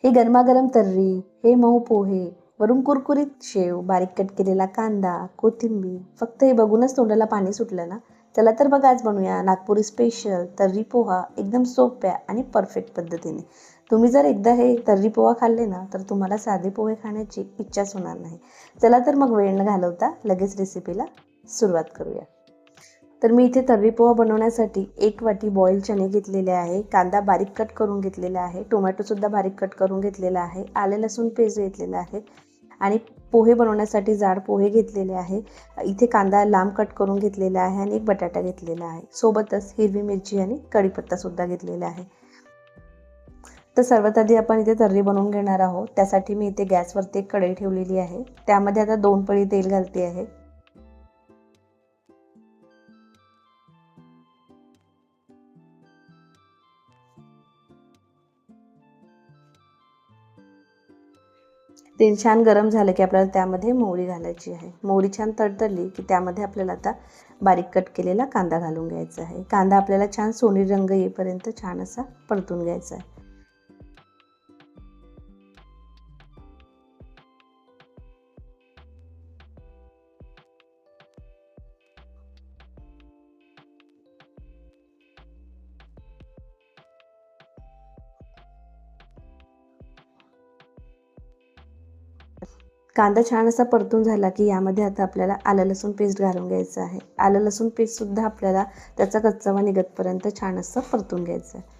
हे गरमागरम तर्री, हे मऊ पोहे, वरून कुरकुरीत शेव, बारीक कट केलेला कांदा, कोथिंबीर. फक्त हे बघूनच तोंडाला पाणी सुटलं ना. चला तर बघ, आज बनवूया नागपुरी स्पेशल तर्री पोहा, एकदम सोप्या आणि परफेक्ट पद्धतीने. तुम्ही जर एकदा हे तर्री पोहा खाल्ले ना, तर तुम्हाला साधे पोहे खाण्याची इच्छाच होणार नाही. चला तर मग वेळ न घालवता लगेच रेसिपीला सुरुवात करूया. तर मी इथे तर्री पोहा बनवण्यासाठी 1 वाटी बॉईल चणे घेतलेले आहे, कांदा बारीक कट करून घेतलेला आहे, टोमॅटोसुद्धा बारीक कट करून घेतलेला आहे, आले लसूण पेस्ट घेतलेला आहे आणि पोहे बनवण्यासाठी जाड पोहे घेतलेले आहे. इथे कांदा लांब कट करून घेतलेला आहे आणि 1 बटाटा घेतलेला आहे. सोबतच हिरवी मिरची आणि कढीपत्तासुद्धा घेतलेला आहे. तर सर्वात आधी आपण इथे तर्री बनवून घेणार आहोत. त्यासाठी मी इथे गॅसवरती एक कढई ठेवलेली आहे. त्यामध्ये आता 2 पळी तेल घालते आहे. तेल छान गरम झालं की आपल्याला त्यामध्ये मोहरी घालायची आहे. मोहरी छान तडतडली की त्यामध्ये आपल्याला आता बारीक कट केलेला कांदा घालून घ्यायचा आहे. कांदा आपल्याला छान सोनेरी रंग येईपर्यंत छान असा परतून घ्यायचा आहे. कांदा छान असा परतून झाला की यामध्ये आता आपल्याला आलं लसूण पेस्ट घालून घ्यायचं आहे. आलं लसूण पेस्टसुद्धा आपल्याला त्याचा कच्चावा निघतपर्यंत छान असं परतून घ्यायचं आहे.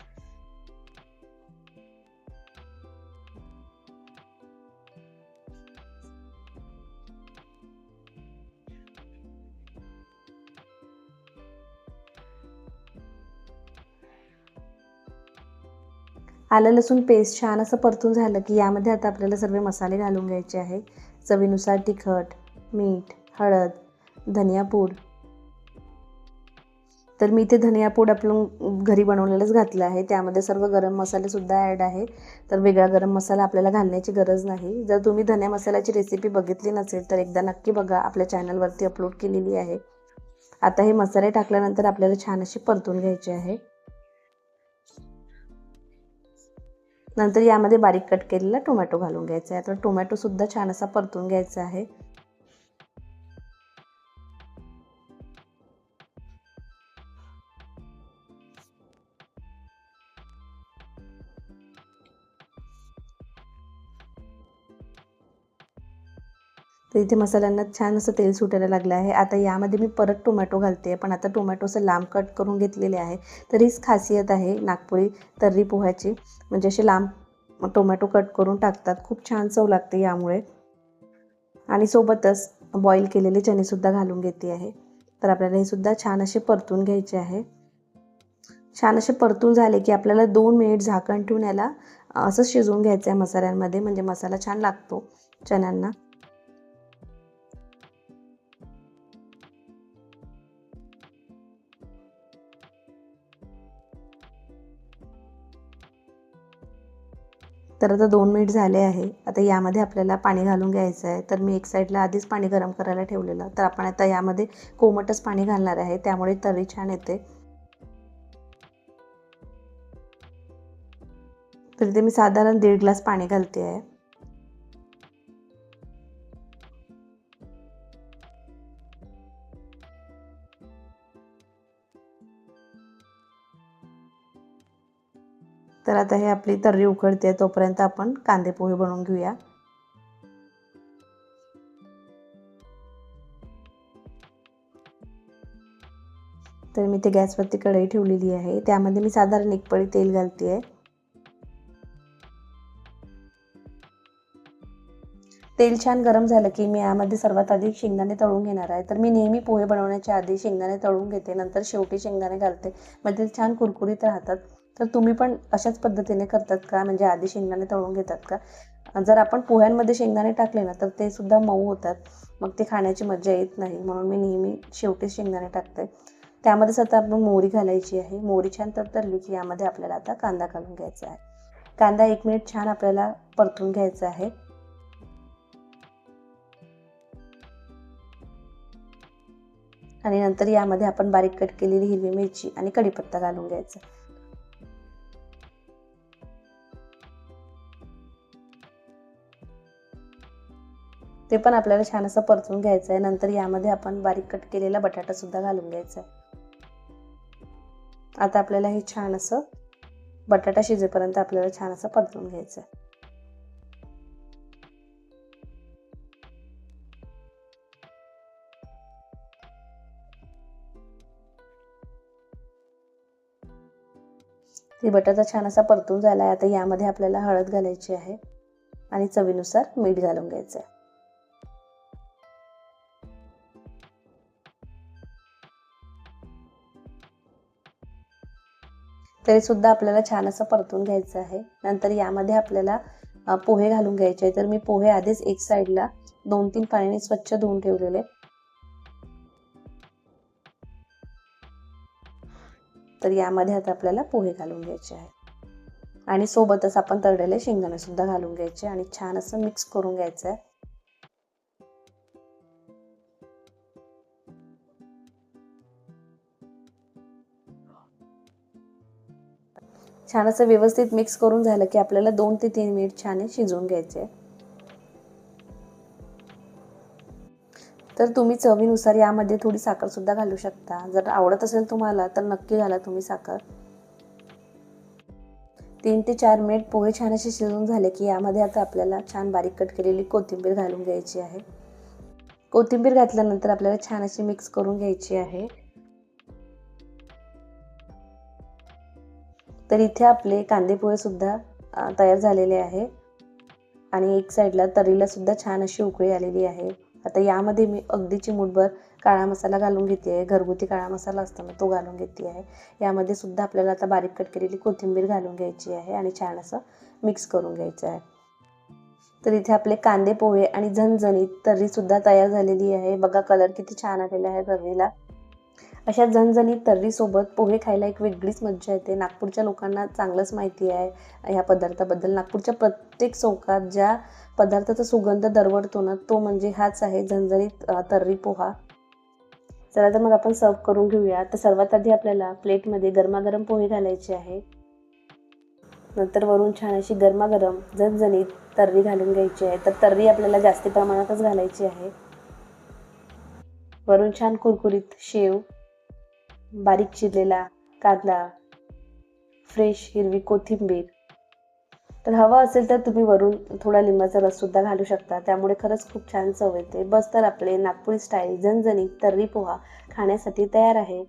आलं लसूण पेस्ट छान असं परतून झालं की यामध्ये आता आपल्याला सर्व मसाले घालून घ्यायचे आहे. चवीनुसार तिखट, मीठ, हळद, धनियापूड. तर मी इथे धनियापूड आपण घरी बनवलेलंच घातलं आहे. त्यामध्ये सर्व गरम मसालेसुद्धा ॲड आहे. तर वेगळा गरम मसाला आपल्याला घालण्याची गरज नाही. जर तुम्ही धने मसाल्याची रेसिपी बघितली नसेल तर एकदा नक्की बघा, आपल्या चॅनलवरती अपलोड केलेली आहे. आता हे मसाले टाकल्यानंतर आपल्याला छान अशी परतून घ्यायची आहे. नंतर यामध्ये बारीक कट केलेला टोमॅटो घालून घ्यायचा आहे. तर टोमॅटोसुद्धा छान असा परतून घ्यायचा आहे. तर इथे मसाल्यांना छान असं तेल सुटायला लागलं आहे. आता यामध्ये मी परत टोमॅटो घालते, पण आता टोमॅटो असं लांब कट करून घेतलेले आहे. तर हीच खासियत आहे नागपुरी तर्री पोह्याची, म्हणजे असे लांब टोमॅटो कट करून टाकतात. खूप छान चव लागते यामुळे. आणि सोबतच बॉईल केलेले चणेसुद्धा घालून घेते आहे. तर आपल्याला हे सुद्धा छान असे परतून घ्यायचे आहे. छान असे परतून झाले की आपल्याला 2 मिनिट झाकण ठेवून याला असं शिजवून घ्यायचं आहे मसाल्यांमध्ये, म्हणजे मसाला छान लागतो चण्यांना. तर आता 2 मिनिट झाले आहे. आता यामध्ये आपल्याला पाणी घालून घ्यायचं आहे. तर मी एक साईडला आधीच पाणी गरम करायला ठेवलेलं. तर आपण आता यामध्ये कोमटच पाणी घालणार आहे, त्यामुळे तर्री छान येते. तर इथे मी साधारण 1.5 ग्लास पाणी घालते आहे. तर आता हे आपली तर्री उकळते, तोपर्यंत आपण कांदे पोहे बनवून घेऊया. तर मी ते गॅसवरती कढई ठेवलेली आहे. त्यामध्ये मी साधारण 1 पळी तेल घालते आहे. तेल छान गरम झालं की मी यामध्ये सर्वात आधी शेंगदाणे तळून घेणार आहे. तर मी नेहमी पोहे बनवण्याच्या आधी शेंगदाणे तळून घेते, नंतर शेवटी शेंगदाणे घालते, म्हणजे ते छान कुरकुरीत राहतात. तर तुम्ही पण अशाच पद्धतीने करतात का, म्हणजे आधी शेंगदाणे तळून घेतात का? जर आपण पोह्यांमध्ये शेंगदाणे टाकले ना तर ते सुद्धा मऊ होतात, मग ते खाण्याची मजा येत नाही. म्हणून मी नेहमी शेवटी शेंगदाणे टाकते. त्यामध्येच आता आपण मोहरी घालायची आहे. मोहरी छान तडतडली की यामध्ये आपल्याला आता कांदा घालून घ्यायचा आहे. कांदा 1 मिनिट छान आपल्याला परतून घ्यायचा आहे. आणि नंतर यामध्ये आपण बारीक कट केलेली हिरवी मिरची आणि कढीपत्ता घालून घ्यायचा. ते पण आपल्याला छान असं परतून घ्यायचं आहे. नंतर यामध्ये आपण बारीक कट केलेला बटाटा सुद्धा घालून घ्यायचा आहे. आता आपल्याला हे छान असं बटाटा शिजेपर्यंत आपल्याला छान असं परतून घ्यायचं आहे. ते बटाटा छान असा परतून झाला आहे. आता यामध्ये आपल्याला हळद घालायची आहे आणि चवीनुसार मीठ घालून घ्यायचं आहे. तरी सुद्धा आपल्याला छान असं परतून घ्यायचं आहे. नंतर यामध्ये आपल्याला पोहे घालून घ्यायचे आहे. तर मी पोहे आधीच एक साईडला 2-3 पाण्याने स्वच्छ धुवून ठेवलेले. तर यामध्ये आता आपल्याला पोहे घालून घ्यायचे आहे आणि सोबतच आपण तळलेले शेंगदाणे सुद्धा घालून घ्यायचे आणि छान असं मिक्स करून घ्यायचं आहे. छान असं व्यवस्थित मिक्स करून झालं की आपल्याला 2 ते 3 मिनिट छान शिजवून घ्यायचे. तर तुम्ही चवीनुसार यामध्ये थोडी साखर सुद्धा घालू शकता. जर आवडत असेल तुम्हाला तर नक्की घाला तुम्ही साखर. 3 ते 4 मिनिट पोहे छान असे शिजून झाले की यामध्ये आता आपल्याला छान बारीक कट केलेली कोथिंबीर घालून घ्यायची आहे. कोथिंबीर घातल्यानंतर आपल्याला छान अशी मिक्स करून घ्यायची आहे. तर इथे आपले कांदे पोहे सुद्धा तयार झालेले आहे आणि एक साईडला तर्रीला सुद्धा छान अशी उकळी आलेली आहे. आता यामध्ये मी अगदी चिमूटभर काळा मसाला घालून घेते आहे. घरगुती काळा मसाला असतो ना, तो घालून घेते आहे. यामध्ये सुद्धा आपल्याला आता बारीक कट केलेली कोथिंबीर घालून घ्यायची आहे आणि छान असं मिक्स करून घ्यायचं आहे. तर इथे आपले कांदे पोहे आणि झणझणीत तर्री सुद्धा तयार झालेली आहे. बघा कलर किती छान आलेला आहे तर्रीला. अशा झणझणीत तर्रीसोबत पोहे खायला एक वेगळीच मज्जा येते. नागपूरच्या लोकांना चांगलंच माहिती आहे ह्या पदार्थाबद्दल. नागपूरच्या प्रत्येक चौकात ज्या पदार्थाचा सुगंध दरवळतो ना, तो म्हणजे हाच आहे झणझणीत तर्री पोहा. चला तर मग आपण सर्व करून घेऊया. तर सर्वात आधी आपल्याला प्लेटमध्ये गरमागरम पोहे घालायचे आहे. नंतर वरून छान अशी गरमागरम झणझणीत तर्री घालून घ्यायची आहे. तर तर्री आपल्याला जास्ती प्रमाणातच घालायची आहे. वरून छान कुरकुरीत शेव, बारीक चिरलेला कांदा, फ्रेश हिरवी कोथिंबीर. तर हवा असेल तर तुम्ही वरून थोडा लिंबाचा रस सुद्धा घालू शकता. त्यामुळे खरंच खूप छान चव येते. बस तर आपले नागपुरी स्टाईल झणझणीत तर्री पोहा खाण्यासाठी तयार आहे.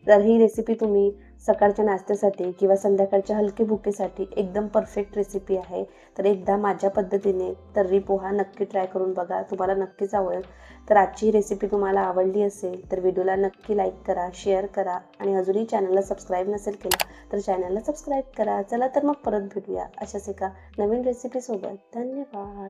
तर ही रेसिपी तुम्ही सकाळच्या नाश्त्यासाठी किंवा संध्याकाळच्या हलके भुकेसाठी एकदम परफेक्ट रेसिपी आहे. तर एकदा माझ्या पद्धतीने तर्री पोहा नक्की ट्राय करून बघा, तुम्हाला नक्कीच आवडेल. तर आजची ही रेसिपी तुम्हाला आवडली असेल तर व्हिडिओला नक्की लाईक करा, शेअर करा आणि अजूनही चॅनलला सबस्क्राईब नसेल केलं तर चॅनलला सबस्क्राईब करा. चला तर मग परत भेटूया अशाच एका नवीन रेसिपीसोबत. धन्यवाद.